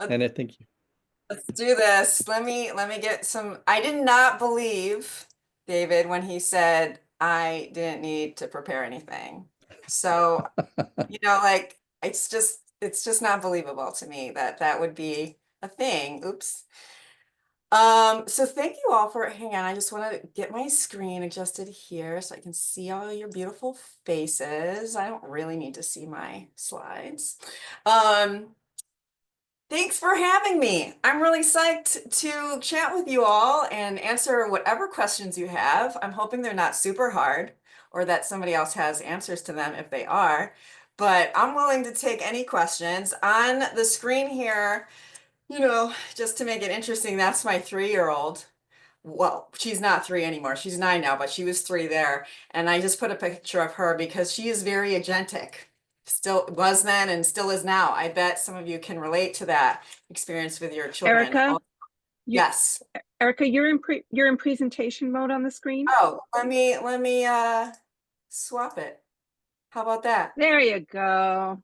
And thank you. Let's do this. Let me get some. I did not believe David when he said I didn't need to prepare anything. So, like it's just not believable to me that that would be a thing. Oops. So thank you all for, hang on, I just want to get my screen adjusted here so I can see all your beautiful faces. I don't really need to see my slides. Um, Thanks for having me. I'm really psyched to chat with you all and answer whatever questions you have. I'm hoping they're not super hard or that somebody else has answers to them if they are, but I'm willing to take any questions. On the screen here, just to make it interesting, that's my 3-year-old. Well, she's not 3 anymore. She's 9 now, but she was 3 there. And I just put a picture of her because she is very agentic. Still was then and still is now. I bet some of you can relate to that experience with your children. Erica, Oh, you, yes. Erica, you're in presentation mode on the screen. Oh, let me swap it. How about that? There you go.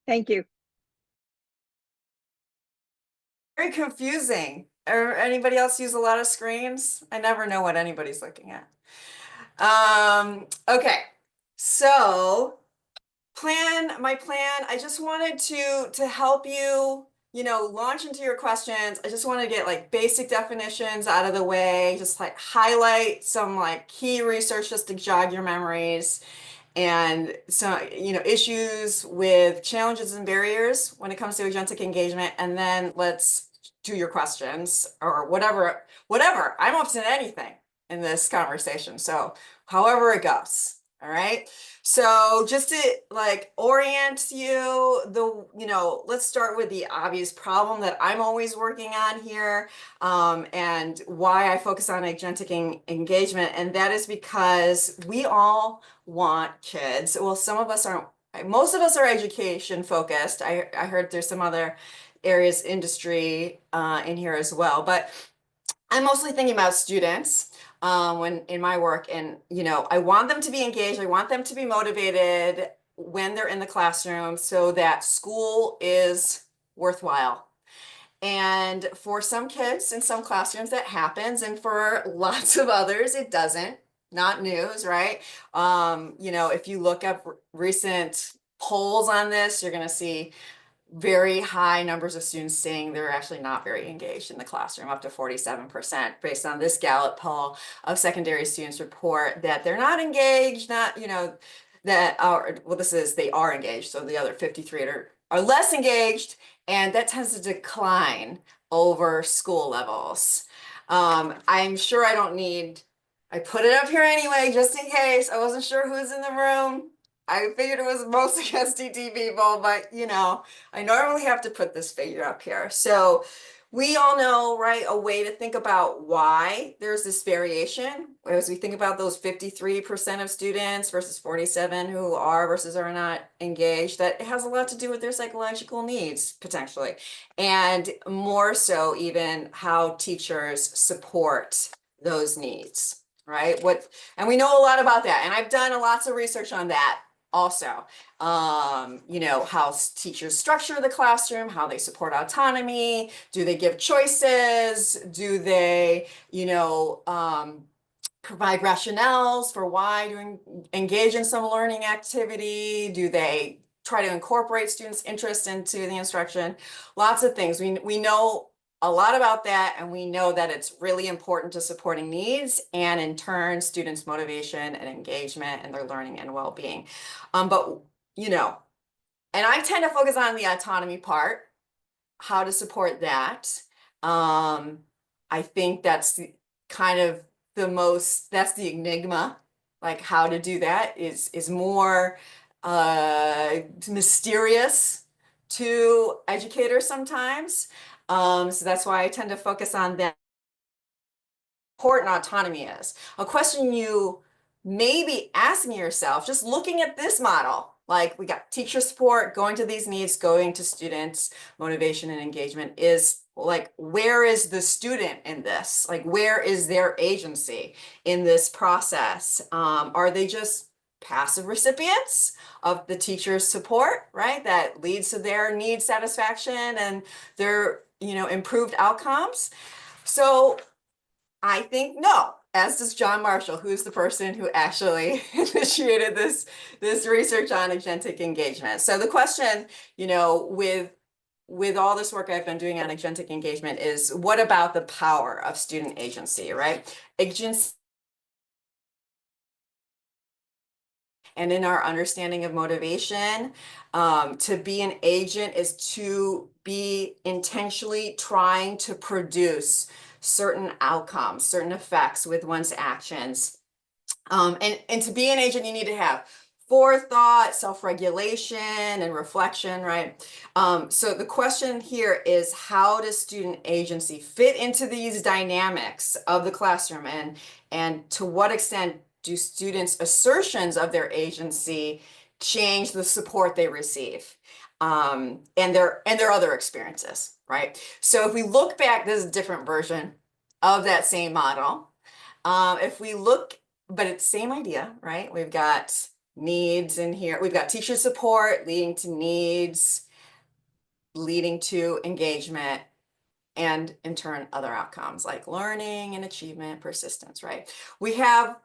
Thank you. Very confusing. Anybody else use a lot of screens? I never know what anybody's looking at. Okay. So my plan, I just wanted to help you, launch into your questions. I just want to get like basic definitions out of the way, just like highlight some like key research just to jog your memories and some, issues with challenges and barriers when it comes to agentic engagement. And then let's do your questions or whatever. I'm up to anything in this conversation. So however it goes. All right. So just to like orient you, let's start with the obvious problem that I'm always working on here, and why I focus on agentic engagement. And that is because we all want kids. Well, some of us aren't, most of us are education focused. I heard there's some other areas, industry, in here as well, but I'm mostly thinking about students when in my work, and I want them to be engaged. I want them to be motivated when they're in the classroom so that school is worthwhile. And for some kids in some classrooms that happens, and for lots of others it doesn't. Not news, right? If you look up recent polls on this, you're going to see very high numbers of students saying they're actually not very engaged in the classroom, up to 47% based on this Gallup poll of secondary students report that they're not engaged, not, that are, well, they are engaged. So the other 53 are less engaged, and that tends to decline over school levels. I'm sure I put it up here anyway, just in case. I wasn't sure who's in the room. I figured it was mostly SDT people, but I normally have to put this figure up here. So we all know, right, a way to think about why there's this variation as we think about those 53% of students versus 47 who are versus are not engaged, that it has a lot to do with their psychological needs potentially, and more so even how teachers support those needs, right? And we know a lot about that, and I've done lots of research on that also. How teachers structure the classroom, how they support autonomy, do they give choices, do they, provide rationales for why to engage in some learning activity, do they try to incorporate students' interest into the instruction, lots of things. We know a lot about that, and we know that it's really important to supporting needs and in turn students' motivation and engagement and their learning and well-being. But and I tend to focus on the autonomy part, how to support that. I think that's kind of that's the enigma, like how to do that is more mysterious to educators sometimes. So that's why I tend to focus on that. Important autonomy is. A question you may be asking yourself, just looking at this model, like we got teacher support, going to these needs, going to students, motivation and engagement, is like, where is the student in this? Like, where is their agency in this process? Are they just passive recipients of the teacher's support, right? That leads to their need satisfaction and their, improved outcomes. So I think no, as does John Marshall, who's the person who actually initiated this research on agentic engagement. So the question, with all this work I've been doing on agentic engagement is, what about the power of student agency, right? Agency, and in our understanding of motivation, to be an agent is to be intentionally trying to produce certain outcomes, certain effects with one's actions. And to be an agent, you need to have forethought, self-regulation, and reflection, right? So the question here is, how does student agency fit into these dynamics of the classroom, and to what extent do students' assertions of their agency change the support they receive, and their other experiences, right? So if we look back, this is a different version of that same model. If we look, but it's the same idea, right? We've got needs in here. We've got teacher support leading to needs, leading to engagement, and in turn, other outcomes like learning and achievement, persistence, right? We have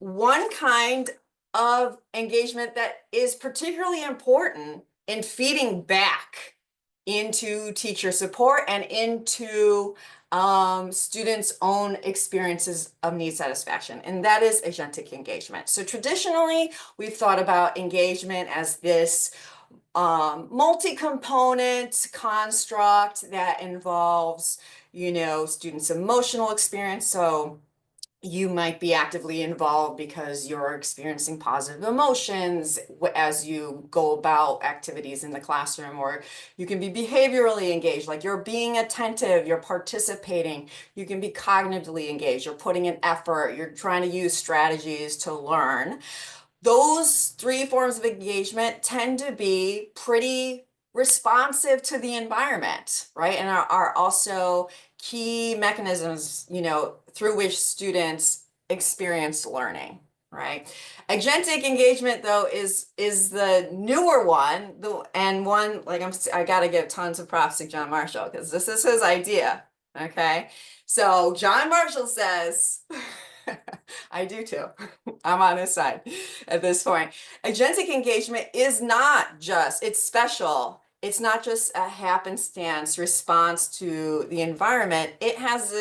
one kind of engagement that is particularly important in feeding back into teacher support and into students' own experiences of need satisfaction, and that is agentic engagement. So traditionally, we've thought about engagement as this multi-component construct that involves, students' emotional experience. So you might be actively involved because you're experiencing positive emotions as you go about activities in the classroom, or you can be behaviorally engaged, like you're being attentive, you're participating. You can be cognitively engaged, you're putting in effort, you're trying to use strategies to learn. Those three forms of engagement tend to be pretty responsive to the environment, right? And are also key mechanisms, through which students experience learning, right? Agentic engagement, though, is the newer one, and one, like, I gotta give tons of props to John Marshall, because this is his idea, okay? So John Marshall says, I do too. I'm on his side at this point. Agentic engagement is not just, it's special. It's not just a happenstance response to the environment. It has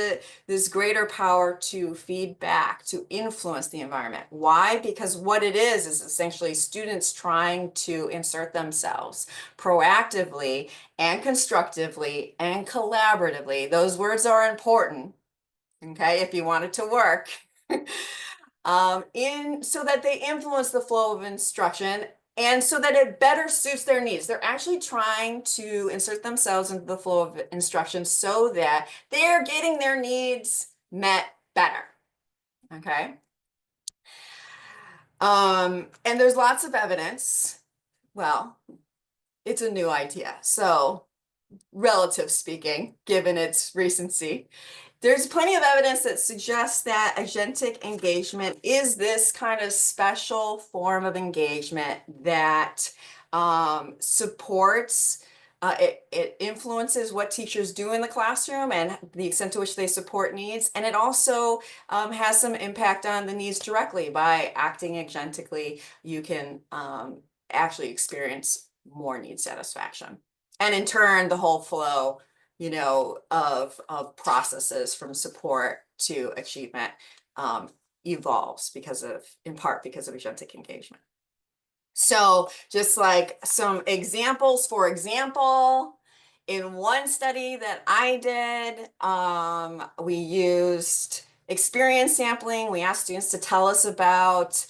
this greater power to feed back, to influence the environment. Why? Because what it is essentially students trying to insert themselves proactively and constructively and collaboratively. Those words are important, okay, if you want it to work. So that they influence the flow of instruction and so that it better suits their needs. They're actually trying to insert themselves into the flow of instruction so that they're getting their needs met better. Okay. And there's lots of evidence. Well, it's a new idea. So, relative speaking, given its recency, there's plenty of evidence that suggests that agentic engagement is this kind of special form of engagement that supports, it influences what teachers do in the classroom and the extent to which they support needs. And it also has some impact on the needs directly. By acting agentically, you can actually experience more need satisfaction. And in turn, the whole flow of processes from support to achievement evolves in part because of agentic engagement. So just like some examples, for example, in one study that I did, we used experience sampling. We asked students to tell us about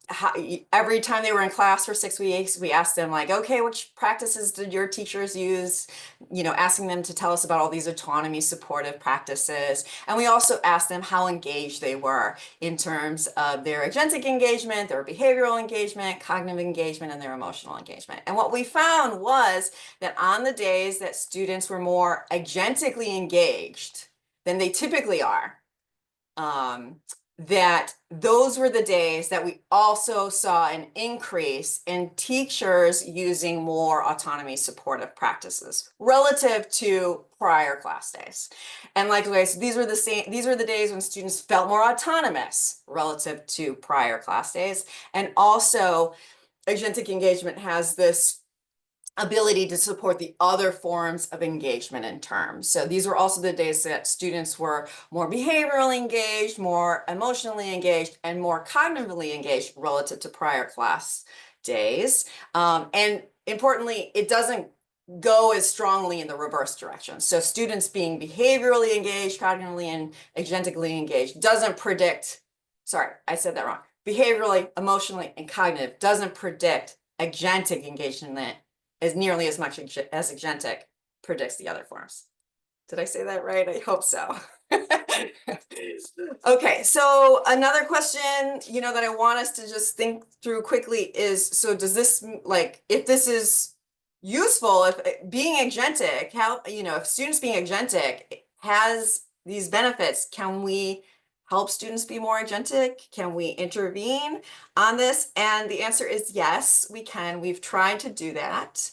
how, every time they were in class for 6 weeks, we asked them, like, okay, which practices did your teachers use? Asking them to tell us about all these autonomy supportive practices. And we also asked them how engaged they were in terms of their agentic engagement, their behavioral engagement, cognitive engagement, and their emotional engagement. And what we found was that on the days that students were more agentically engaged than they typically are, that those were the days that we also saw an increase in teachers using more autonomy supportive practices relative to prior class days. And likewise, these were the days when students felt more autonomous relative to prior class days. And also, agentic engagement has this ability to support the other forms of engagement in terms. So these were also the days that students were more behaviorally engaged, more emotionally engaged, and more cognitively engaged relative to prior class days. And importantly, it doesn't go as strongly in the reverse direction. So students being behaviorally engaged, cognitively and agentically engaged doesn't predict, sorry, I said that wrong. Behaviorally, emotionally, and cognitive doesn't predict agentic engagement as nearly as much as Agentic predicts the other forms. Did I say that right? I hope so. Okay, so another question, that I want us to just think through quickly is, so does this, like, if this is useful, if being agentic, how, if students being agentic has these benefits, can we help students be more agentic? Can we intervene on this? And the answer is yes, we can. We've tried to do that.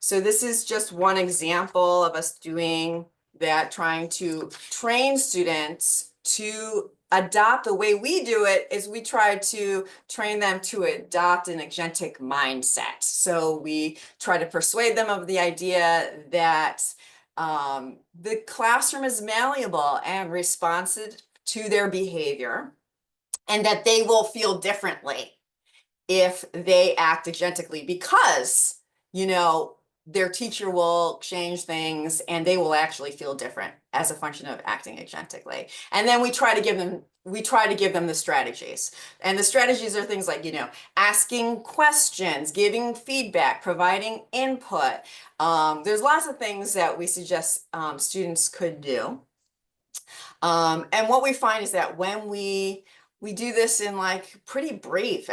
So this is just one example of us doing that, trying to train students to adopt. The way we do it is we try to train them to adopt an agentic mindset. So we try to persuade them of the idea that the classroom is malleable and responsive to their behavior, and that they will feel differently if they act agentically because, their teacher will change things and they will actually feel different as a function of acting agentically. And then we try to give them the strategies. And the strategies are things like, asking questions, giving feedback, providing input. There's lots of things that we suggest students could do. And what we find is that when we do this in like pretty brief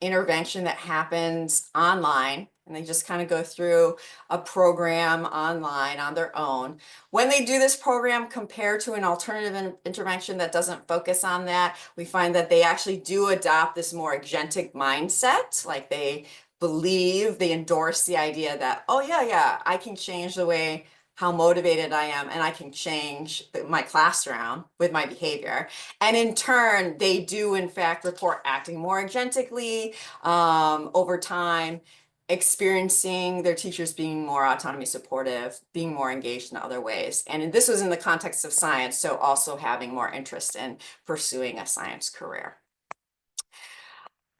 intervention that happens online, and they just kind of go through a program online on their own. When they do this program compared to an alternative intervention that doesn't focus on that, we find that they actually do adopt this more agentic mindset. Like they endorse the idea that, oh yeah, I can change the way how motivated I am, and I can change my classroom with my behavior. And in turn, they do in fact report acting more agentically over time, experiencing their teachers being more autonomy supportive, being more engaged in other ways. And this was in the context of science, so also having more interest in pursuing a science career.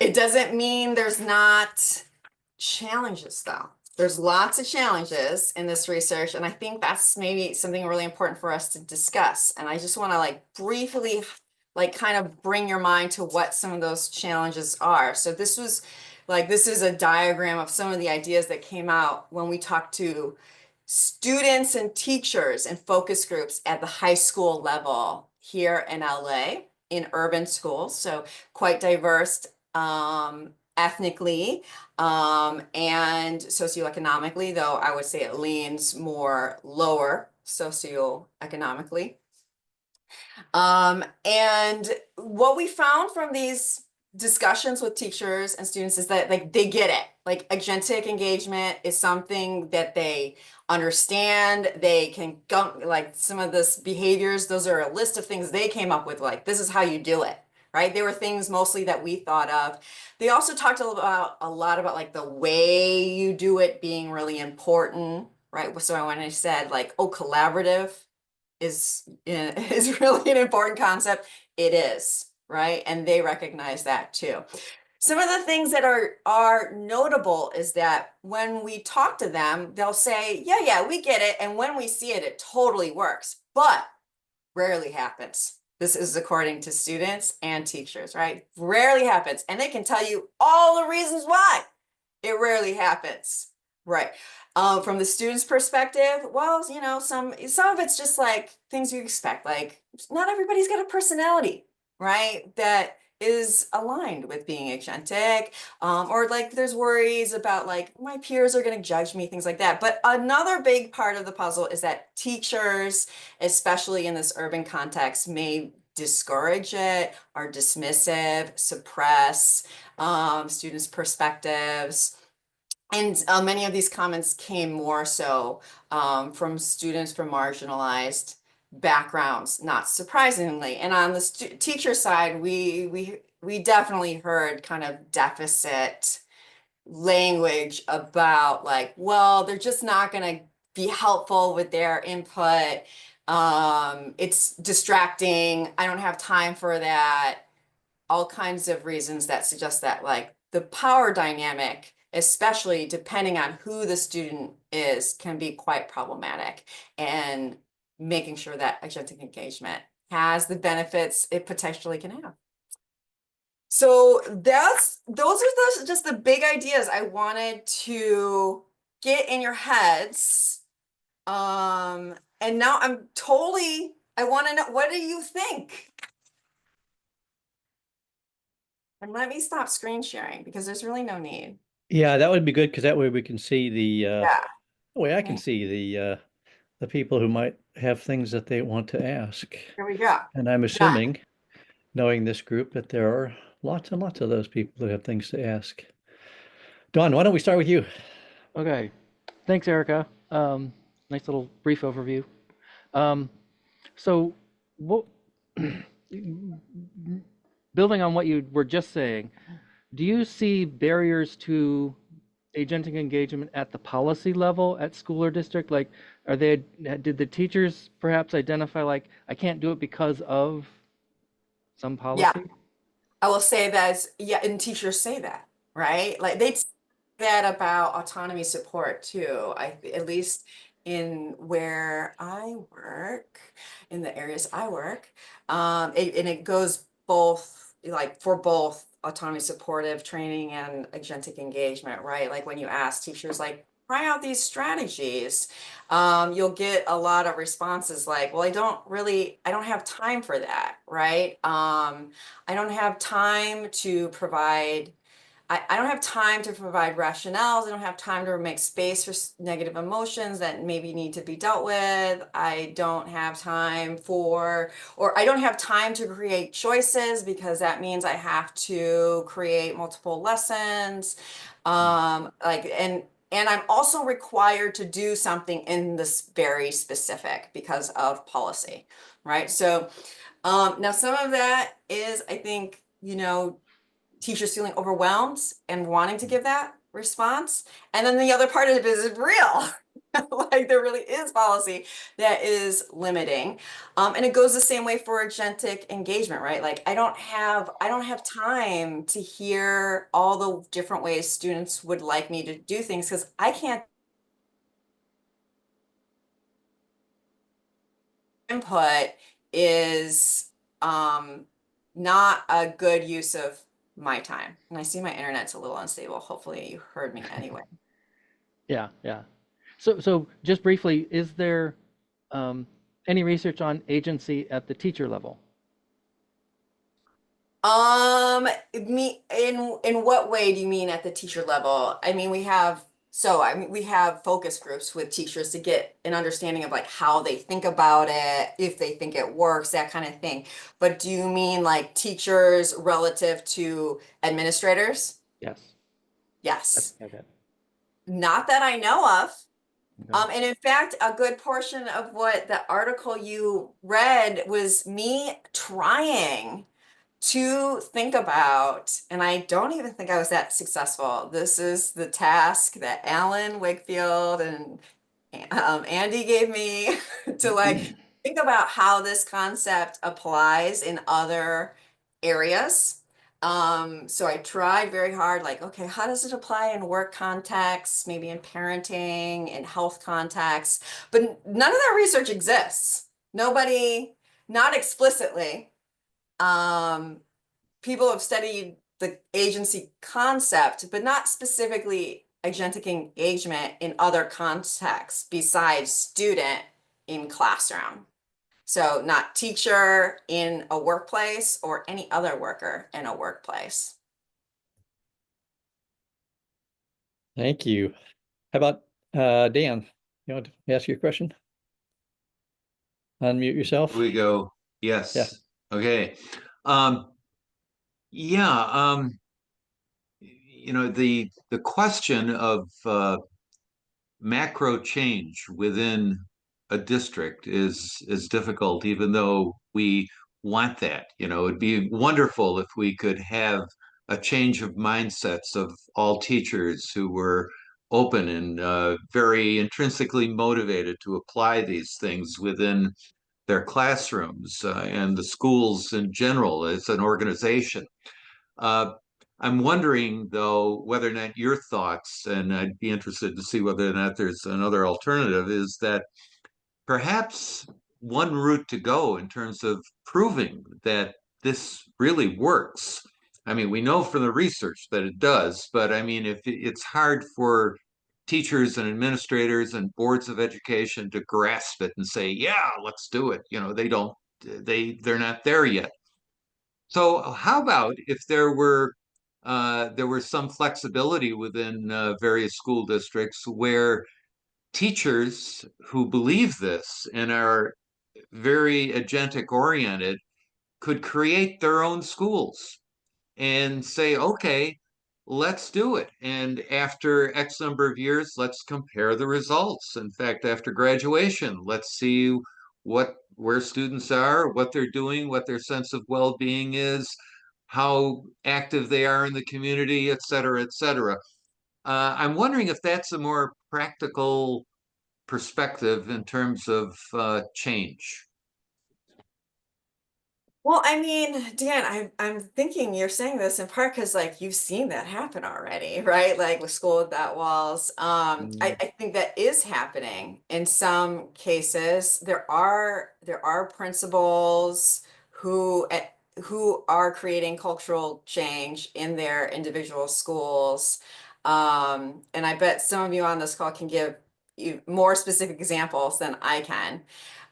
It doesn't mean there's not challenges though. There's lots of challenges in this research, and I think that's maybe something really important for us to discuss. And I just want to like briefly kind of bring your mind to what some of those challenges are. So this is a diagram of some of the ideas that came out when we talked to students and teachers and focus groups at the high school level here in LA in urban schools. So quite diverse ethnically and socioeconomically, though I would say it leans more lower socioeconomically. And what we found from these discussions with teachers and students is that like they get it. Like agentic engagement is something that they understand. They can go, like some of this behaviors, those are a list of things they came up with, like this is how you do it, right? They were things mostly that we thought of. They also talked a lot about like the way you do it being really important, right? So when I said like, oh, collaborative is really an important concept, it is, right? And they recognize that too. Some of the things that are notable is that when we talk to them, they'll say, yeah, we get it. And when we see it, it totally works, but rarely happens. This is according to students and teachers, right? Rarely happens. And they can tell you all the reasons why it rarely happens, right? From the student's perspective, well, some of it's just like things you expect, like not everybody's got a personality, right? That is aligned with being agentic, or like there's worries about like my peers are going to judge me, things like that. But another big part of the puzzle is that teachers, especially in this urban context, may discourage it, are dismissive, suppress students' perspectives. And many of these comments came more so from students from marginalized backgrounds, not surprisingly. And on the teacher side, we definitely heard kind of deficit language about like, well, they're just not going to be helpful with their input. It's distracting. I don't have time for that. All kinds of reasons that suggest that like the power dynamic, especially depending on who the student is, can be quite problematic, and making sure that agentic engagement has the benefits it potentially can have. So those are just the big ideas I wanted to get in your heads. And now I want to know, what do you think? And let me stop screen sharing because there's really no need. Yeah, that would be good because that way we can see the Yeah. way I can Okay. see the people who might have things that they want to ask. Here we go. And I'm Yeah. assuming, knowing this group, that there are lots and lots of those people who have things to ask. Dawn, why don't we start with you? Okay, thanks, Erica. Nice little brief overview. Um, so, what, building on what you were just saying, do you see barriers to agentic engagement at the policy level at school or district? Like, did the teachers perhaps identify like, I can't do it because of some Yeah. policy? I will say that, yeah, and teachers say that, right? Like they say that about autonomy support too. At least in where I work, in the areas I work, and it goes both, like for both autonomy supportive training and agentic engagement, right? Like when you ask teachers, like, try out these strategies, you'll get a lot of responses like, well, I don't have time for that, right? I don't have time to provide, I don't have time to provide rationales. I don't have time to make space for negative emotions that maybe need to be dealt with. I don't have time for, or I don't have time to create choices because that means I have to create multiple lessons. And I'm also required to do something in this very specific because of policy, right? So now some of that is, I think, teachers feeling overwhelmed and wanting to give that response. And then the other part of it is real. Like there really is policy that is limiting. And it goes the same way for agentic engagement, right? Like I don't have time to hear all the different ways students would like me to do things because I can't input is not a good use of my time. And I see my internet's a little unstable. Hopefully you heard me anyway. Yeah, yeah. So just briefly, is there any research on agency at the teacher level? In what way do you mean at the teacher level? I mean, we have focus groups with teachers to get an understanding of like how they think about it, if they think it works, that kind of thing. But do you mean like teachers relative to administrators? Yes. Yes. Okay. Not that I know of. Okay. And in fact, a good portion of what the article you read was me trying to think about, and I don't even think I was that successful. This is the task that Alan Wakefield and Andy gave me to like think about how this concept applies in other areas. So I tried very hard, like, okay, how does it apply in work contexts, maybe in parenting, in health contexts? But none of that research exists. Nobody, not explicitly. People have studied the agency concept, but not specifically agentic engagement in other contexts besides student in classroom. So not teacher in a workplace or any other worker in a workplace. Thank you. How about Dan? You want to ask your question? Unmute yourself. Here we go. Yeah. Yes. Okay. Um, yeah. You know, the question of macro change within a district is difficult, even though we want that. You know, it'd be wonderful if we could have a change of mindsets of all teachers who were open and very intrinsically motivated to apply these things within their classrooms and the schools in general as an organization. Uh, I'm wondering, though, whether or not your thoughts, and I'd be interested to see whether or not there's another alternative, is that perhaps one route to go in terms of proving that this really works. I mean, we know from the research that it does, but I mean, if it's hard for teachers and administrators and boards of education to grasp it and say, yeah, let's do it. You know, they're not there yet. So how about if there were some flexibility within various school districts where teachers who believe this and are very agentic oriented could create their own schools and say, okay, let's do it. And after X number of years, let's compare the results. In fact, after graduation, let's see where students are, what they're doing, what their sense of well-being is, how active they are in the community, et cetera, et cetera. I'm wondering if that's a more practical perspective in terms of change. Well, I mean, Dan, I'm thinking you're saying this in part because like you've seen that happen already, right? Like with School Without Walls. I think that is happening in some cases. There are principals who are creating cultural change in their individual schools. And I bet some of you on this call can give you more specific examples than I can.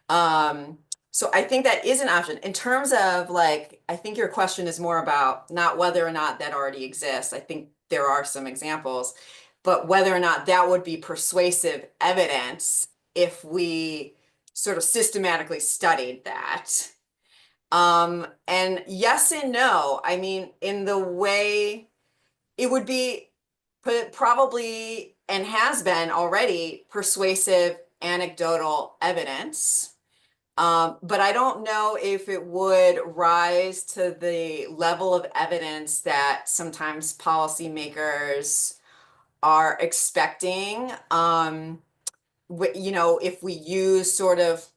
Um, so I think that is an option. In terms of like, I think your question is more about not whether or not that already exists. I think there are some examples, but whether or not that would be persuasive evidence if we sort of systematically studied that. And yes and no. I mean, in the way it would be probably and has been already persuasive anecdotal evidence. But I don't know if it would rise to the level of evidence that sometimes policymakers are expecting. You know, if we use sort of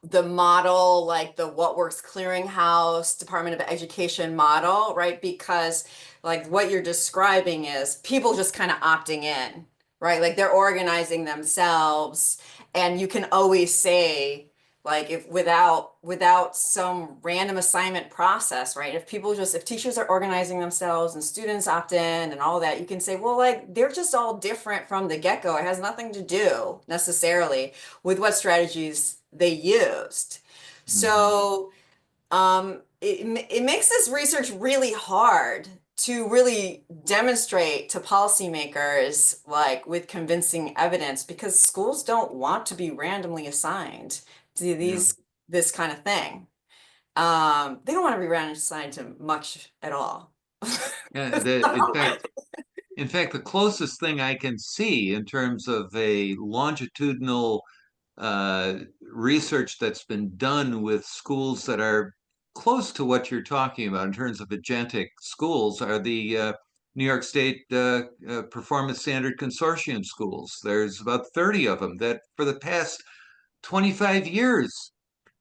the model, like the What Works Clearinghouse, Department of Education model, right? Because like what you're describing is people just kind of opting in, right? Like they're organizing themselves, and you can always say, like if without some random assignment process, right? If teachers are organizing themselves and students opt in and all that, you can say, well, like they're just all different from the get-go. It has nothing to do necessarily with what strategies they used. So it makes this research really hard to really demonstrate to policymakers like with convincing evidence because schools don't want to be randomly assigned to this kind of thing. They don't want to be randomly assigned to much at all. Yeah, in fact, the closest thing I can see in terms of a longitudinal research that's been done with schools that are close to what you're talking about in terms of agentic schools are the New York State Performance Standard Consortium schools. There's about 30 of them that for the past 25 years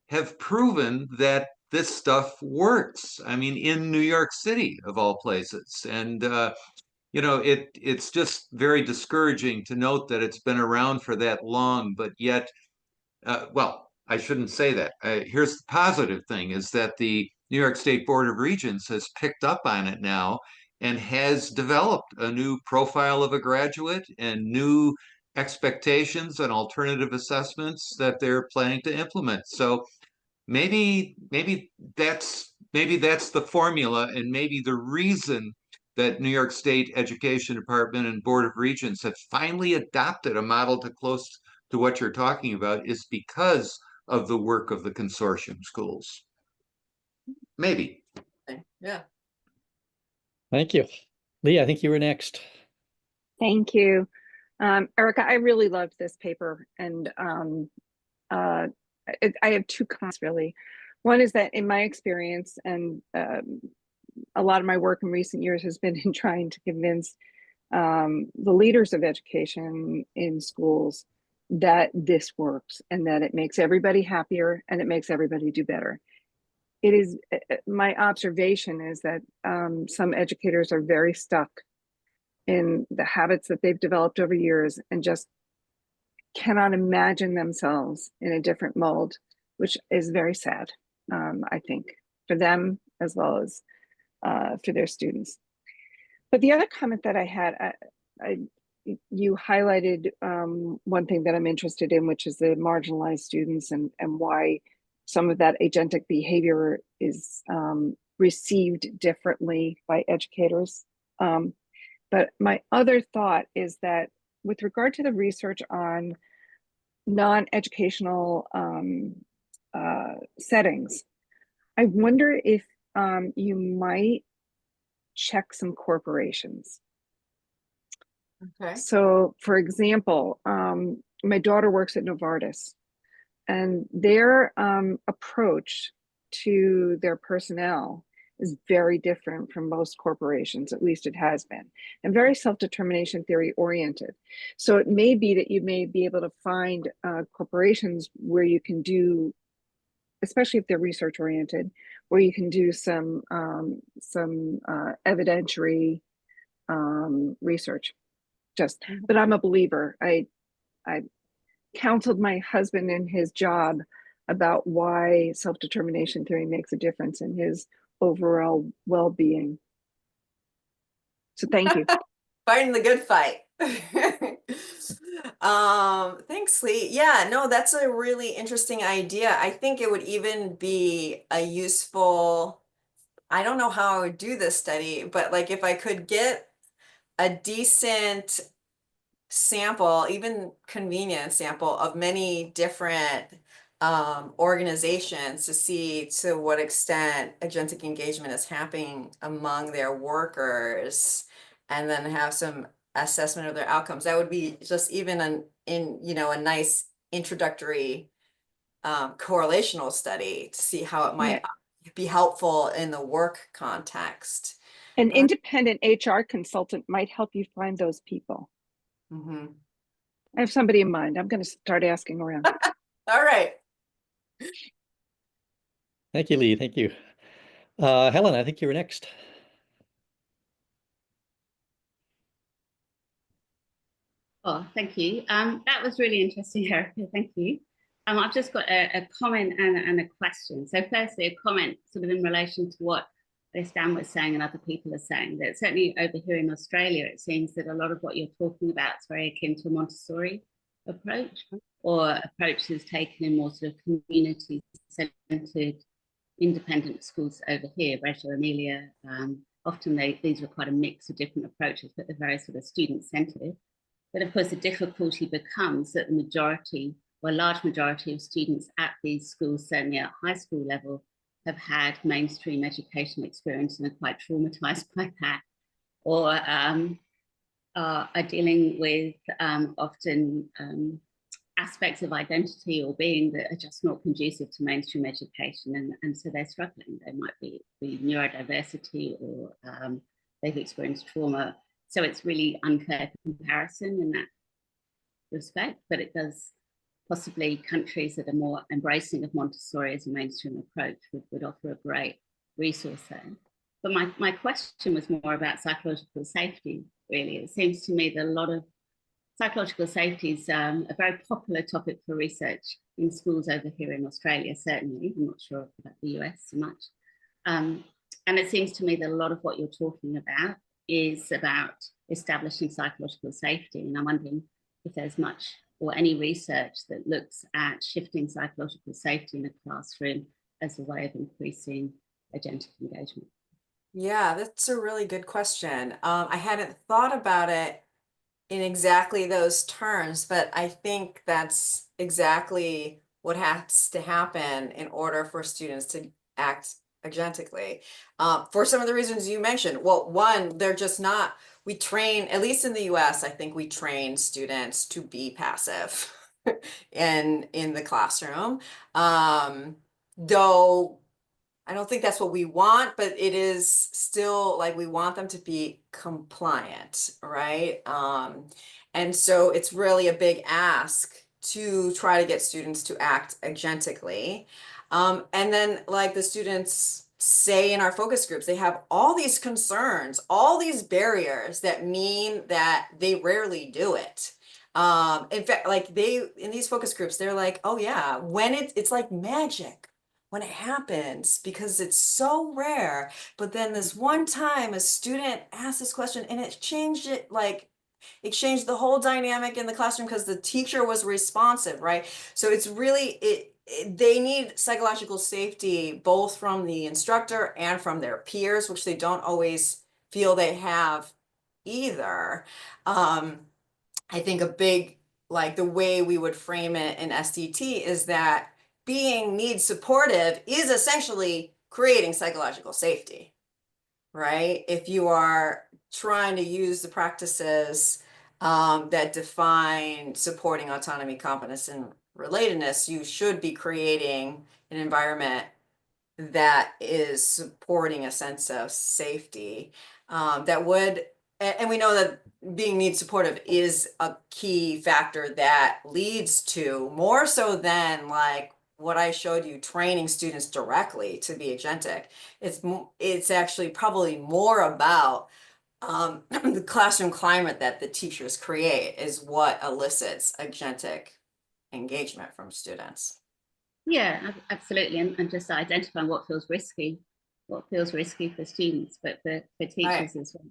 have proven that this stuff works. I mean, in New York City, of all places. And you know, it's just very discouraging to note that it's been around for that long, but yet well, I shouldn't say that. Here's the positive thing is that the New York State Board of Regents has picked up on it now and has developed a new profile of a graduate and new expectations and alternative assessments that they're planning to implement. So maybe that's the formula, and maybe the reason that New York State Education Department and Board of Regents have finally adopted a model to close to what you're talking about is because of the work of the consortium schools. Maybe. Yeah. Thank you. Lee, I think you were next. Thank you. Erika, I really loved this paper, and I have two comments really. One is that in my experience, and a lot of my work in recent years has been in trying to convince the leaders of education in schools that this works and that it makes everybody happier and it makes everybody do better. It is my observation is that some educators are very stuck in the habits that they've developed over years and just cannot imagine themselves in a different mold, which is very sad, I think, for them as well as for their students. But the other comment that I had, you highlighted one thing that I'm interested in, which is the marginalized students and why some of that agentic behavior is received differently by educators. But my other thought is that with regard to the research on non-educational settings, I wonder if you might check some corporations. Okay. So, for example, my daughter works at Novartis, and their approach to their personnel is very different from most corporations, at least it has been, and very self-determination theory oriented. So it may be that you may be able to find corporations where you can do, especially if they're research oriented, where you can do some evidentiary research. But I'm a believer. I counseled my husband in his job about why self-determination theory makes a difference in his overall well-being. So thank you. Fighting the good fight. Thanks, Lee. Yeah, no, that's a really interesting idea. I think it would even be a useful, I don't know how I would do this study, but like if I could get a decent sample, even convenient sample of many different organizations to see to what extent agentic engagement is happening among their workers, and then have some assessment of their outcomes. That would be just even a nice introductory correlational study to see how it might be helpful in the work context. An independent HR consultant might help you find those people. Mm-hmm. I have somebody in mind. I'm going to start asking around. All right. Thank you, Lee. Thank you. Helen, I think you were next. Oh, thank you. That was really interesting, Erika. Thank you. I've just got a comment and a question. So firstly, a comment sort of in relation to what Dan was saying and other people are saying, that certainly over here in Australia, it seems that a lot of what you're talking about is very akin to a Montessori approach, or approaches taken in more sort of community-centered independent schools over here, Reggio Emilia. Often these were quite a mix of different approaches, but they're very sort of student-centered. But of course, the difficulty becomes that the majority, or a large majority of students at these schools, certainly at high school level, have had mainstream education experience and are quite traumatized by that, or are dealing with often aspects of identity or being that are just not conducive to mainstream education, and so they're struggling. They might be neurodiversity, or they've experienced trauma. So it's really unfair comparison in that respect, but it does possibly, countries that are more embracing of Montessori as a mainstream approach would offer a great resource there. But my question was more about psychological safety, really. It seems to me that a lot of psychological safety is a very popular topic for research in schools over here in Australia, certainly. I'm not sure about the US so much. And it seems to me that a lot of what you're talking about is about establishing psychological safety. And I'm wondering if there's much or any research that looks at shifting psychological safety in a classroom as a way of increasing agentic engagement. Yeah, that's a really good question. I hadn't thought about it in exactly those terms, but I think that's exactly what has to happen in order for students to act agentically. For some of the reasons you mentioned. Well, one, they're just not, we train, at least in the US, I think we train students to be passive in the classroom. Though I don't think that's what we want, but it is still like we want them to be compliant, right? And so it's really a big ask to try to get students to act agentically. And then like the students say in our focus groups, they have all these concerns, all these barriers that mean that they rarely do it. In fact, like in these focus groups, they're like, oh yeah, when it's like magic when it happens because it's so rare. But then this one time a student asked this question and it changed it, like it changed the whole dynamic in the classroom because the teacher was responsive, right? So it's really, they need psychological safety both from the instructor and from their peers, which they don't always feel they have either. I think a big, like the way we would frame it in SDT is that being needs supportive is essentially creating psychological safety, right? If you are trying to use the practices that define supporting autonomy, competence, and relatedness, you should be creating an environment that is supporting a sense of safety that would, and we know that being needs supportive is a key factor that leads to more so than like what I showed you, training students directly to be agentic. It's actually probably more about the classroom climate that the teachers create is what elicits agentic engagement from students. Yeah, absolutely. And just identifying what feels risky for students, but for teachers Right. as well.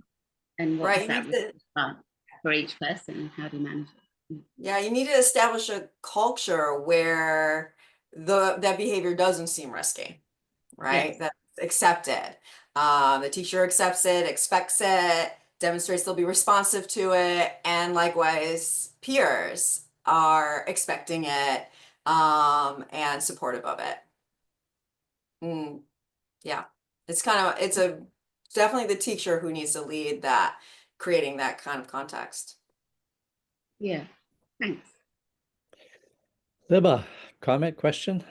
And what does that look like for each person and how do you manage it? Yeah, you need to establish a culture where that behavior doesn't seem risky, right? Yes. That's accepted. The teacher accepts it, expects it, demonstrates they'll be responsive to it, and likewise, peers are expecting it and supportive of it. Yeah, it's definitely the teacher who needs to lead that, creating that kind of context. Yeah, thanks. Libba, comment, question?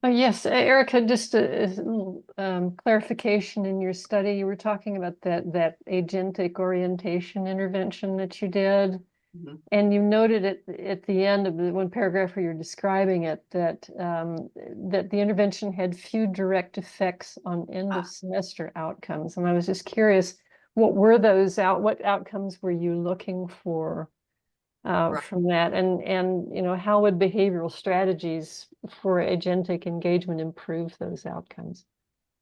Yes, Erica, just a little clarification in your study. You were talking about that agentic orientation intervention that you did. Mhm. And you noted at the end of the one paragraph where you're describing it that that the intervention had few direct effects on end of semester outcomes. And I was just curious, what were what outcomes were you looking for Right. from that? And you know, how would behavioral strategies for agentic engagement improve those outcomes?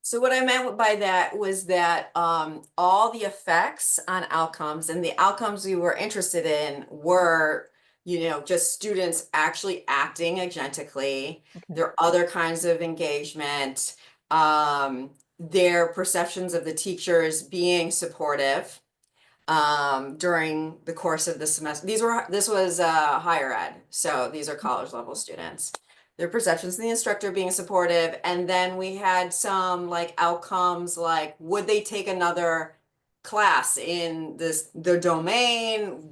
So what I meant by that was that all the effects on outcomes and the outcomes we were interested in were, just students actually acting agentically. Okay. There are other kinds of engagement, their perceptions of the teachers being supportive during the course of the semester. This was higher ed, so these are college level students. Their perceptions of the instructor being supportive, and then we had some like outcomes like would they take another class in the domain?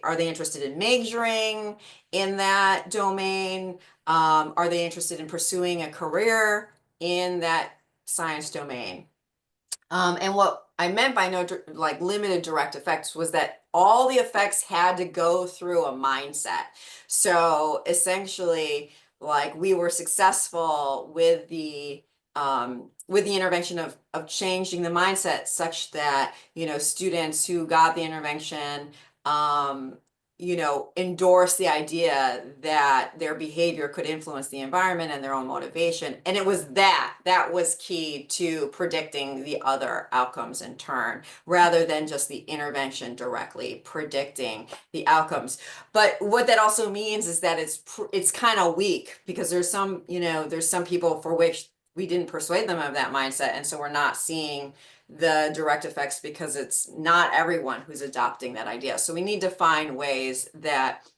Are they interested in majoring in that domain? Are they interested in pursuing a career in that science domain? And what I meant by like limited direct effects was that all the effects had to go through a mindset. So essentially, like we were successful with the intervention of changing the mindset such that students who got the intervention endorse the idea that their behavior could influence the environment and their own motivation. And it was that was key to predicting the other outcomes in turn, rather than just the intervention directly predicting the outcomes. But what that also means is that it's kind of weak, because there's some people for which we didn't persuade them of that mindset, and so we're not seeing the direct effects because it's not everyone who's adopting that idea. So we need to find ways that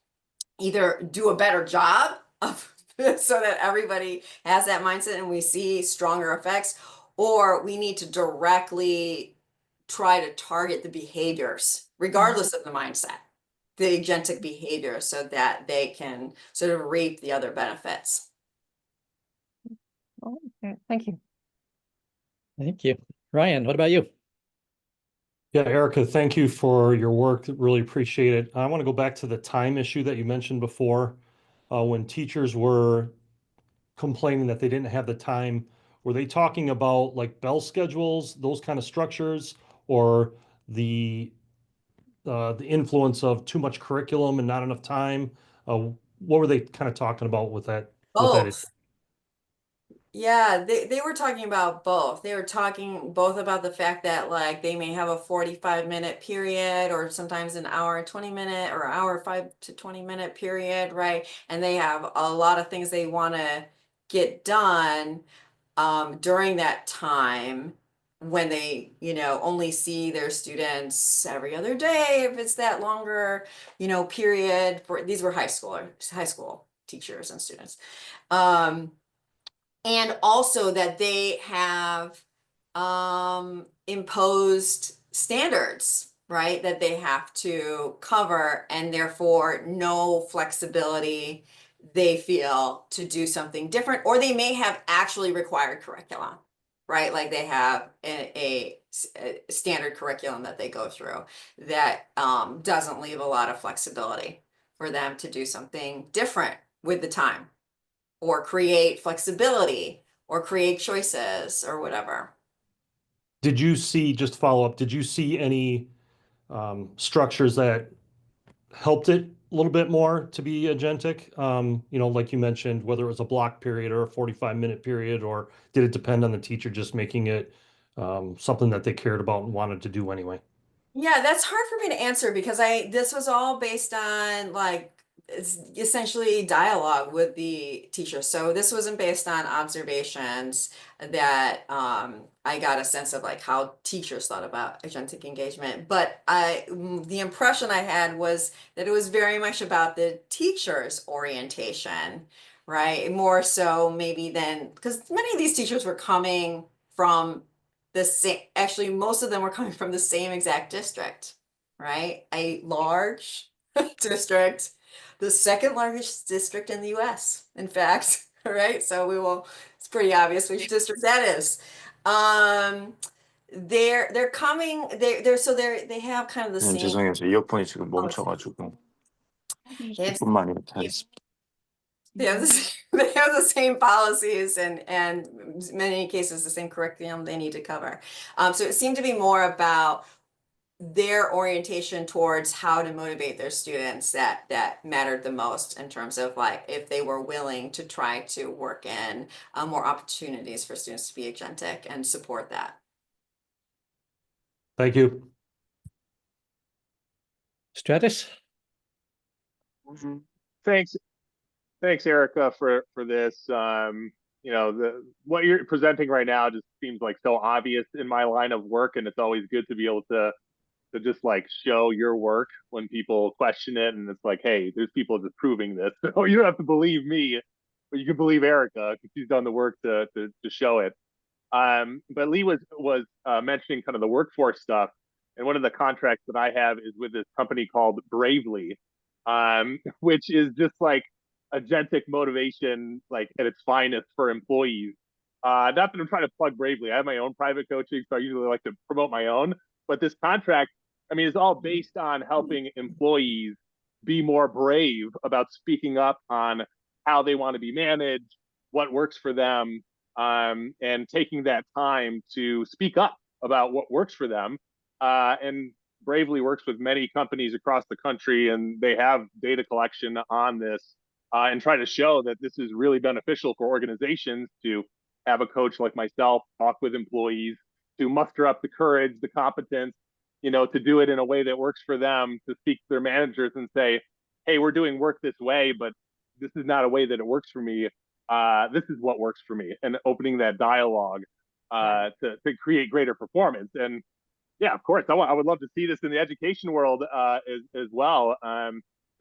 either do a better job of so that everybody has that mindset and we see stronger effects, or we need to directly try to target the behaviors, regardless of the mindset, the agentic behavior, so that they can sort of reap the other benefits. Okay, thank you. Thank you. Ryan, what about you? Yeah, Erika, thank you for your work. Really appreciate it. I want to go back to the time issue that you mentioned before. When teachers were complaining that they didn't have the time, were they talking about like bell schedules, those kind of structures, or the influence of too much curriculum and not enough time? What were they kind of talking about with that? With that issue? Both. Yeah, they were talking about both. They were talking both about the fact that like they may have a 45-minute period, or sometimes an hour and 20-minute, or hour 5 to 20-minute period, right? And they have a lot of things they want to get done during that time, when they, only see their students every other day, if it's that longer, period. These were high school teachers and students. And also that they have imposed standards, right, that they have to cover, and therefore no flexibility, they feel, to do something different. Or they may have actually required curriculum, right? Like they have a standard curriculum that they go through that doesn't leave a lot of flexibility for them to do something different with the time, or create flexibility, or create choices, or whatever. Did you see, just follow up, did you see any structures that helped it a little bit more to be agentic? Like you mentioned, whether it was a block period or a 45-minute period, or did it depend on the teacher just making it something that they cared about and wanted to do anyway? Yeah, that's hard for me to answer, because this was all based on like, it's essentially dialogue with the teacher. So this wasn't based on observations that I got a sense of like how teachers thought about agentic engagement. But the impression I had was that it was very much about the teacher's orientation, right? More so maybe than, because many of these teachers were coming from the same, actually, most of them were coming from the same exact district, right? A large district, the second largest district in the US, in fact, right? So it's pretty obvious which district that is. They're coming, they have kind of the same. 죄송해요. 저 이어폰이 지금 멈춰가지고 They have, 조금만 하겠습니다. they have the same policies, and in many cases the same curriculum they need to cover. So it seemed to be more about their orientation towards how to motivate their students that mattered the most, in terms of like if they were willing to try to work in more opportunities for students to be agentic and support that. Thank you. Stratus? Thanks, Erika, for this. What you're presenting right now just seems like so obvious in my line of work, and it's always good to be able to just like show your work when people question it, and it's like, hey, there's people just proving this. So you don't have to believe me, but you can believe Erika, because she's done the work to show it. But Lee was mentioning kind of the workforce stuff, and one of the contracts that I have is with this company called Bravely, which is just like agentic motivation, like at its finest for employees. Not that I'm trying to plug Bravely. I have my own private coaching, so I usually like to promote my own. But this contract, I mean, is all based on helping employees be more brave about speaking up on how they want to be managed, what works for them, and taking that time to speak up about what works for them. And Bravely works with many companies across the country, and they have data collection on this, and try to show that this is really beneficial for organizations to have a coach like myself talk with employees, to muster up the courage, the competence, to do it in a way that works for them, to speak to their managers and say, hey, we're doing work this way, but this is not a way that it works for me. This is what works for me, and opening that dialogue to create greater performance. And yeah, of course, I would love to see this in the education world as well.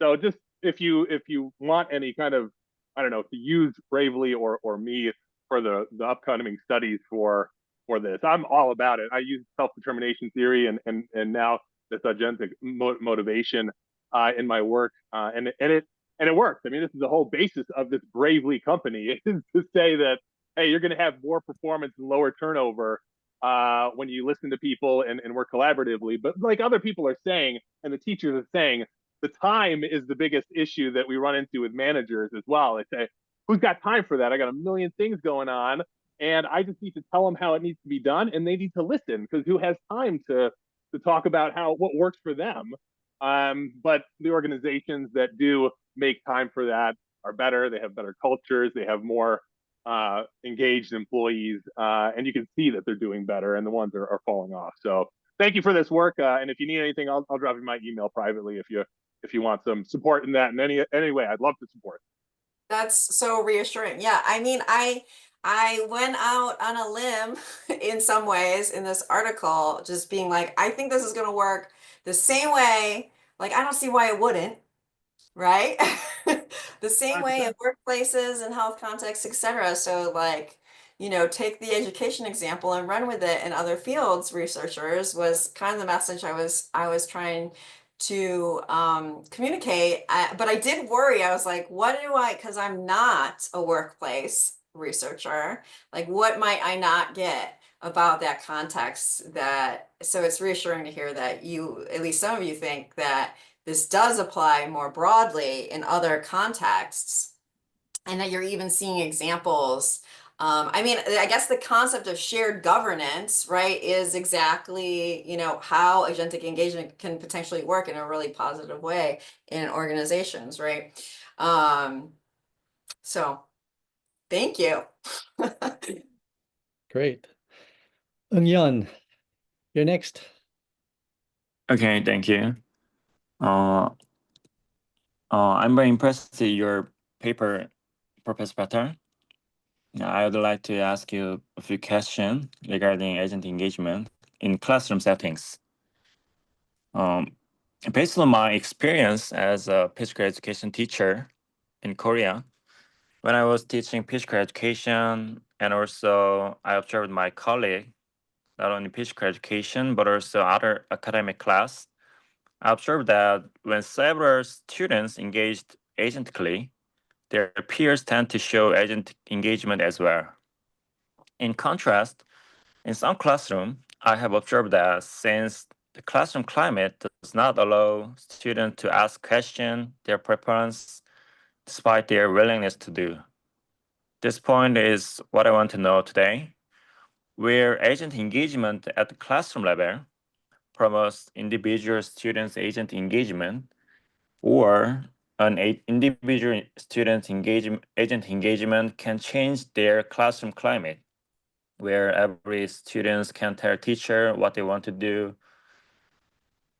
So just if you want any kind of, I don't know, to use Bravely or me for the upcoming studies for this, I'm all about it. I use self-determination theory and now this agentic motivation in my work, and it works. I mean, this is the whole basis of this Bravely company, is to say that, hey, you're going to have more performance and lower turnover when you listen to people and work collaboratively. But like other people are saying, and the teachers are saying, the time is the biggest issue that we run into with managers as well. They say, who's got time for that? I got a million things going on, and I just need to tell them how it needs to be done, and they need to listen, because who has time to talk about what works for them? But the organizations that do make time for that are better. They have better cultures. They have more engaged employees, and you can see that they're doing better, and the ones are falling off. So thank you for this work, and if you need anything, I'll drop you my email privately if you want some support in that in any way. I'd love to support. That's so reassuring. Yeah, I mean, I went out on a limb in some ways in this article, just being like, I think this is going to work the same way. Like, I don't see why it wouldn't, right? The same way in workplaces and health contexts, etc. So like, take the education example and run with it in other fields. Researchers was kind of the message I was trying to communicate. But I did worry. I was like, because I'm not a workplace researcher, like what might I not get about that context? So it's reassuring to hear that at least some of you think that this does apply more broadly in other contexts, and that you're even seeing examples. I mean, I guess the concept of shared governance, right, is exactly, how agentic engagement can potentially work in a really positive way in organizations, right? So thank you. Great. Young, you're next. Okay, thank you. I'm very impressed with your paper, Professor Patall. I would like to ask you a few questions regarding agent engagement in classroom settings. Based on my experience as a physical education teacher in Korea, when I was teaching physical education, and also I observed my colleague, not only physical education, but also other academic class, I observed that when several students engaged agentically, their peers tend to show agent engagement as well. In contrast, in some classroom, I have observed that since the classroom climate does not allow students to ask questions, their preference, despite their willingness to do. This point is what I want to know today, where agent engagement at the classroom level promotes individual students' agent engagement, or an individual student agent engagement can change their classroom climate, where every student can tell teacher what they want to do.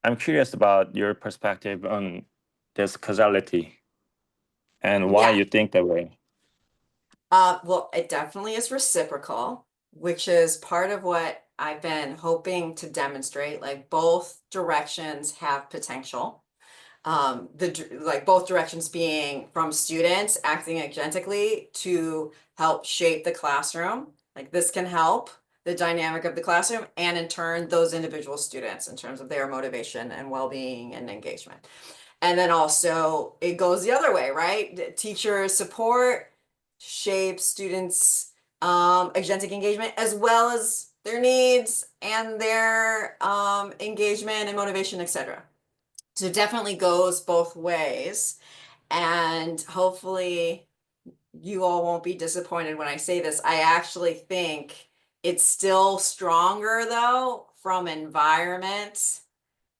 I'm curious about your perspective on this causality and why you think that way. Well, it definitely is reciprocal, which is part of what I've been hoping to demonstrate. Like both directions have potential. Both directions being from students acting agentically to help shape the classroom. Like this can help the dynamic of the classroom, and in turn, those individual students in terms of their motivation and well-being and engagement. And then also it goes the other way, right? Teacher support shapes students' agentic engagement as well as their needs and their engagement and motivation, etc. So it definitely goes both ways. And hopefully you all won't be disappointed when I say this. I actually think it's still stronger though from environment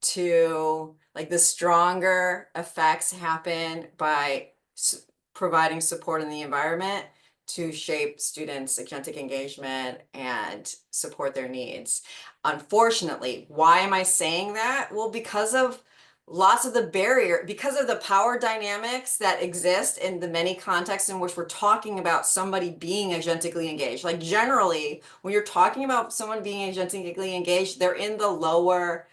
to like the stronger effects happen by providing support in the environment to shape students' agentic engagement and support their needs. Unfortunately, why am I saying that? Well, because of lots of the barrier, because of the power dynamics that exist in the many contexts in which we're talking about somebody being agentically engaged. Like generally, when you're talking about someone being agentically engaged, they're in the lower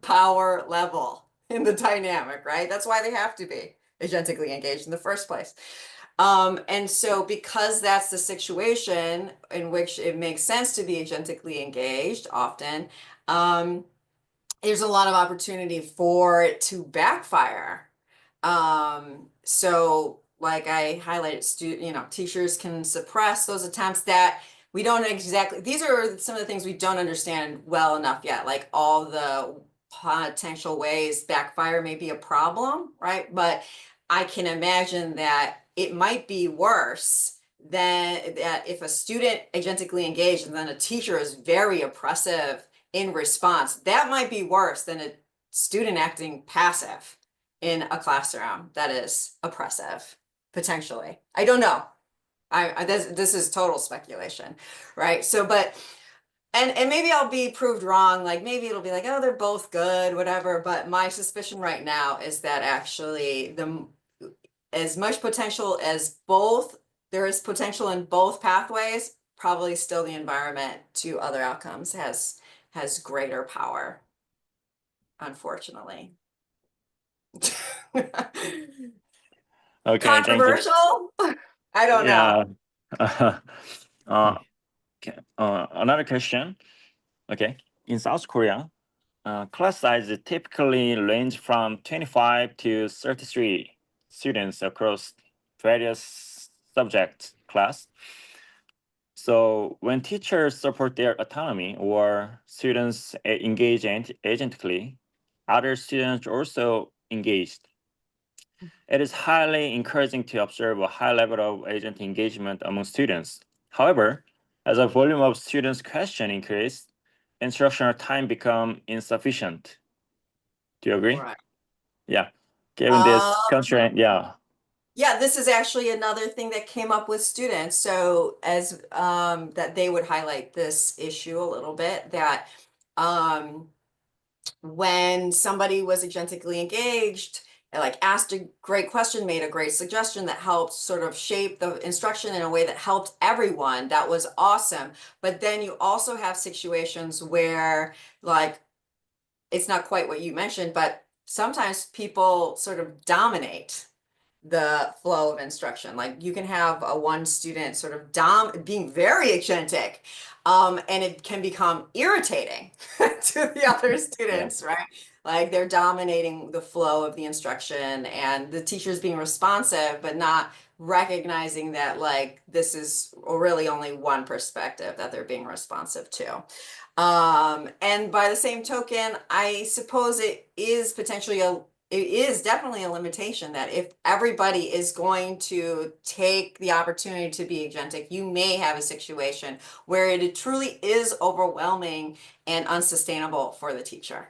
power level in the dynamic, right? That's why they have to be agentically engaged in the first place. And so because that's the situation in which it makes sense to be agentically engaged often, there's a lot of opportunity for it to backfire. So like I highlighted, teachers can suppress those attempts that we don't exactly, these are some of the things we don't understand well enough yet, like all the potential ways backfire may be a problem, right? But I can imagine that it might be worse than that if a student agentically engaged and then a teacher is very oppressive in response. That might be worse than a student acting passive in a classroom that is oppressive, potentially. I don't know. This is total speculation, right? So, but and maybe I'll be proved wrong. Like maybe it'll be like, oh, they're both good, whatever. But my suspicion right now is that actually as much potential as there is potential in both pathways, probably still the environment to other outcomes has greater power, unfortunately. Okay, thank you. Controversial? I don't know. Okay. Another question. Okay, in South Korea, class size typically range from 25 to 33 students across various subject class. So when teachers support their autonomy or students engage agentically, other students also engaged. It is highly encouraging to observe a high level of agent engagement among students. However, as the volume of students' question increase, instructional time become insufficient. Do you agree? Right. Yeah. Given this constraint, yeah. Yeah, this is actually another thing that came up with students. So as that they would highlight this issue a little bit, that when somebody was agentically engaged, and like asked a great question, made a great suggestion that helped sort of shape the instruction in a way that helped everyone, that was awesome. But then you also have situations where like it's not quite what you mentioned, but sometimes people sort of dominate the flow of instruction. Like you can have a one student sort of being very agentic, and it can become irritating to the other students, right? Like they're dominating the flow of the instruction and the teacher's being responsive, but not recognizing that like this is really only one perspective that they're being responsive to. And by the same token, I suppose it is definitely a limitation that if everybody is going to take the opportunity to be agentic, you may have a situation where it truly is overwhelming and unsustainable for the teacher.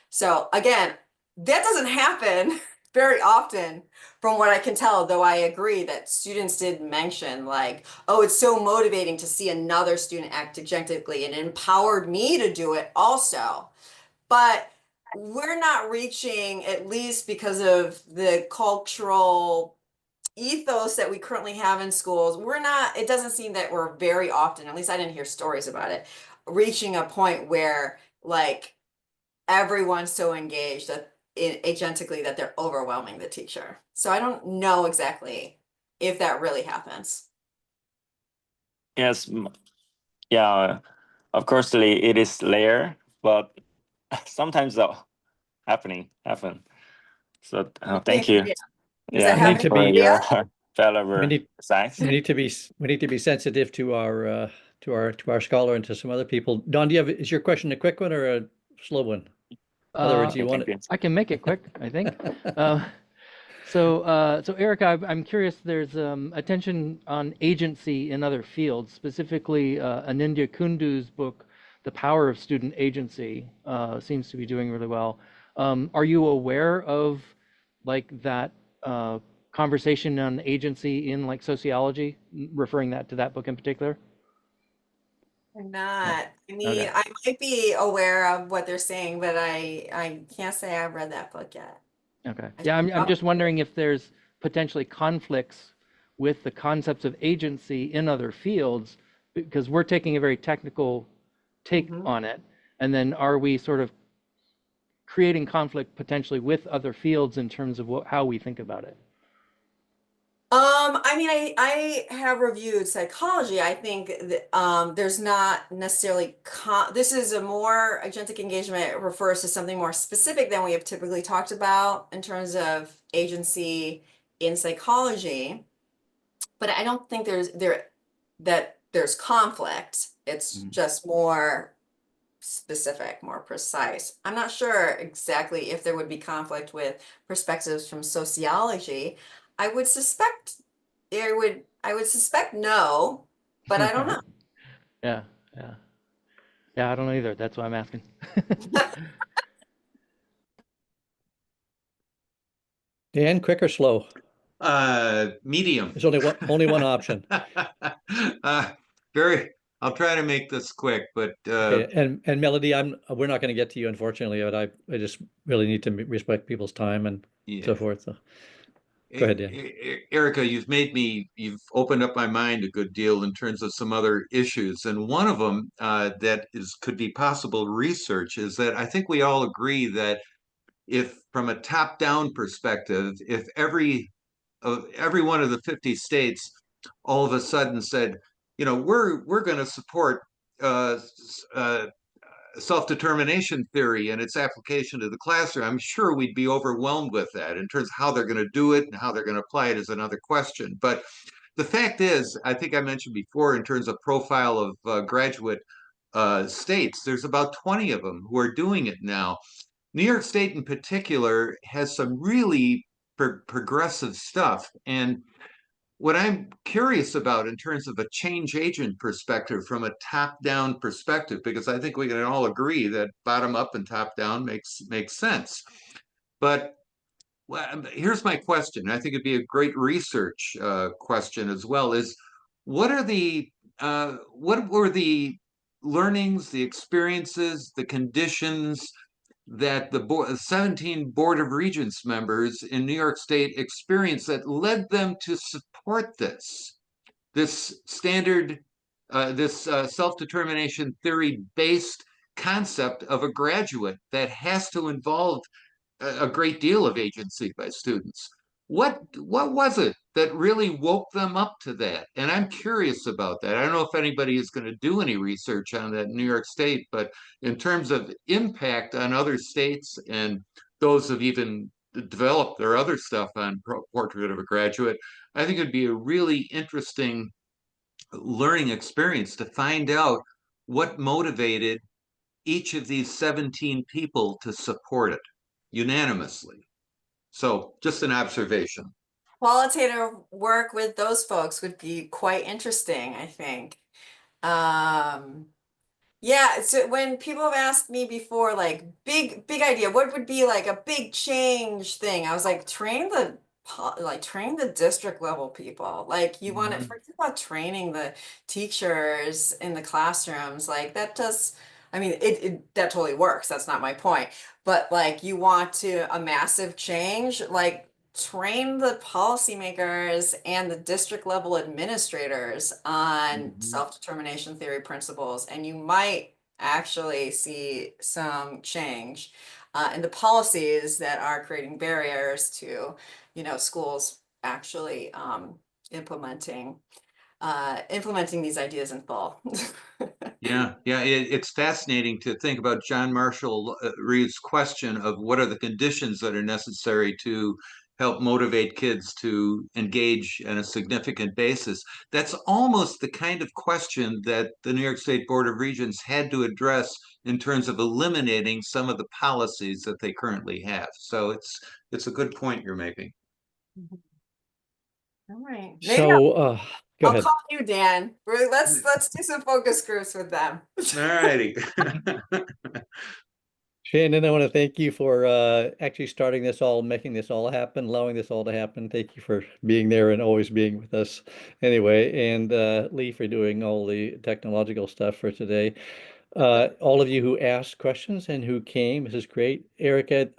So again, that doesn't happen very often from what I can tell, though I agree that students did mention like, oh, it's so motivating to see another student act agentically and it empowered me to do it also. But we're not reaching, at least because of the cultural ethos that we currently have in schools, it doesn't seem that we're very often, at least I didn't hear stories about it, reaching a point where like everyone's so engaged agentically that they're overwhelming the teacher. So I don't know exactly if that really happens. Yes. Yeah. Of course, it is rare, but sometimes though happen. So thank you. Does that happen for in your Korea? valuable insights. We need to be sensitive to our scholar and to some other people. Don, is your question a quick one or a slow one? In other words, you want it? I can make it quick, I think. So Erika, I'm curious, there's attention on agency in other fields, specifically Anindya Kundu's book, the power of student agency seems to be doing really well. Are you aware of like that conversation on agency in like sociology, referring that to that book in particular? I'm not. I mean, Okay. I might be aware of what they're saying, but I can't say I've read that book yet. Okay. I Yeah, should I'm just probably- wondering if there's potentially conflicts with the concepts of agency in other fields, because we're taking a very technical take Mhm. on it. And then are we sort of creating conflict potentially with other fields in terms of how we think about it? I mean, I have reviewed psychology. I think that, there's not necessarily this is a more agentic engagement refers to something more specific than we have typically talked about in terms of agency in psychology. But I don't think there's conflict. It's just more specific, more precise. I'm not sure exactly if there would be conflict with perspectives from sociology. I would suspect I would suspect no, but I don't know. Yeah, yeah. Yeah, I don't know either. That's why I'm asking. Dan, quick or slow? Medium. There's only one option. I'll try to make this quick, but Okay, and Melody, we're not going to get to you, unfortunately, but I just really need to respect people's time and so forth. So go ahead, Dan. Erika, you've opened up my mind a good deal in terms of some other issues. And one of them that could be possible research is that I think we all agree that if from a top-down perspective, if every one of the 50 states all of a sudden said, you know, we're going to support self-determination theory and its application to the classroom, I'm sure we'd be overwhelmed with that. In terms of how they're going to do it and how they're going to apply it is another question. But the fact is, I think I mentioned before, in terms of profile of graduate states, there's about 20 of them who are doing it now. New York State in particular has some really progressive stuff. And what I'm curious about in terms of a change agent perspective from a top-down perspective, because I think we can all agree that bottom up and top down makes sense. But here's my question. I think it'd be a great research question as well, is what were the learnings, the experiences, the conditions that the 17 Board of Regents members in New York State experienced that led them to support this standard, this self-determination theory-based concept of a graduate that has to involve a great deal of agency by students. What was it that really woke them up to that? And I'm curious about that. I don't know if anybody is going to do any research on that in New York State, but in terms of impact on other states and those have even developed their other stuff on Portrait of a Graduate, I think it'd be a really interesting learning experience to find out what motivated each of these 17 people to support it unanimously. So just an observation. Qualitative work with those folks would be quite interesting, I think. Yeah, so when people have asked me before, like big idea, what would be like a big change thing? I was like, train the district level people. Like you want to forget about training the teachers in the classrooms. Like that does, I mean, that totally works. That's not my point. But like you want a massive change, like train the policymakers and the district level administrators on self-determination theory principles, and you might actually see some change in the policies that are creating barriers to, schools actually implementing these ideas in full. Yeah, it's fascinating to think about John Marshall Reeves' question of what are the conditions that are necessary to help motivate kids to engage on a significant basis. That's almost the kind of question that the New York State Board of Regents had to address in terms of eliminating some of the policies that they currently have. So it's a good point you're making. All right. So Go I'll ahead. call you, Dan. Let's do some focus groups with them. All righty. Shannon, I want to thank you for actually starting this all, making this all happen, allowing this all to happen. Thank you for being there and always being with us anyway. And Lee for doing all the technological stuff for today. All of you who asked questions and who came, this is great. Erika,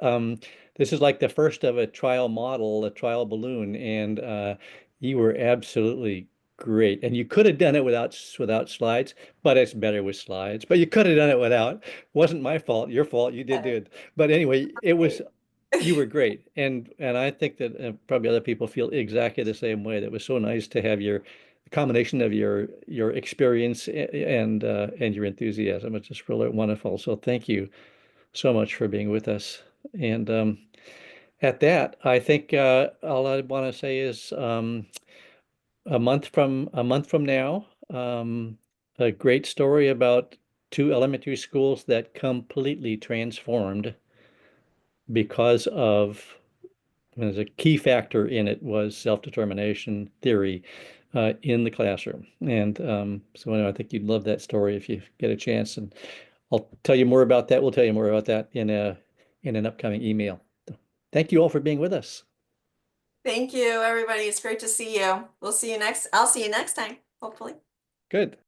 this is like the first of a trial model, a trial balloon, and you were absolutely great. And you could have done it without slides, but it's better with slides. But you could have done it without. Wasn't my fault, your fault. You did good. But anyway, it was, you were great. And I think that probably other people feel exactly the same way. That was so nice to have your combination of your experience and your enthusiasm. It's just really wonderful. So thank you so much for being with us. And at that, I think all I want to say is a month from now, a great story about two elementary schools that completely transformed because of, there's a key factor in it was self-determination theory in the classroom. And so anyway, I think you'd love that story if you get a chance. And I'll tell you more about that. We'll tell you more about that in an upcoming email. Thank you all for being with us. Thank you, everybody. It's great to see you. I'll see you next time, hopefully. Good.